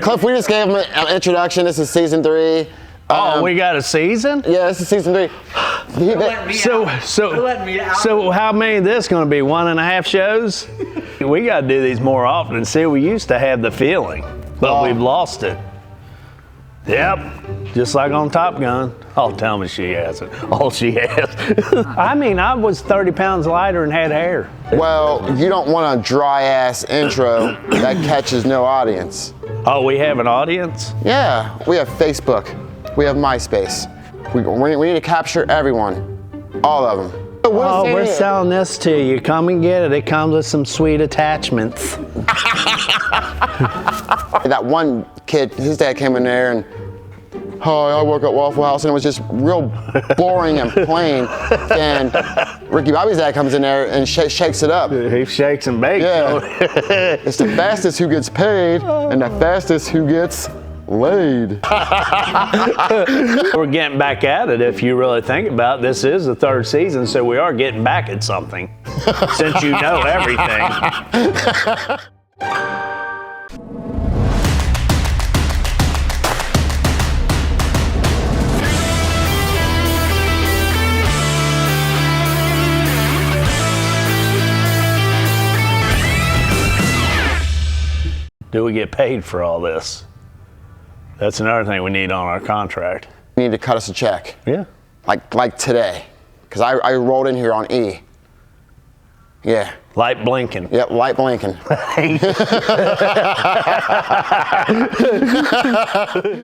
Cliff, we just gave him an introduction. This is season 3. Oh, we got a season? Yeah, this is season 3. So how many of this going to be? 1.5 shows? We got to do these more often. See, we used to have the feeling, but we've lost it. Yep, just like on Top Gun. Oh, tell me she hasn't. Oh, she has. I mean, I was 30 pounds lighter and had hair. Well, you don't want a dry-ass intro that catches no audience. Oh, we have an audience? Yeah, we have Facebook. We have MySpace. We need to capture everyone. All of them. Oh, we're selling this to you. Come and get it. It comes with some sweet attachments. That one kid, his dad came in there and, hi, I work at Waffle House, and it was just real boring and plain. And Ricky Bobby's dad comes in there and shakes it up. He shakes and bakes. Yeah. It's the fastest who gets paid and the fastest who gets laid. We're getting back at it if you really think about it. This is the 3rd season, so we are getting back at something. Since you know everything. Do we get paid for all this? That's another thing we need on our contract. You need to cut us a check. Yeah. Like today. Because I rolled in here on E. Yeah. Light blinking. Yep, light blinking.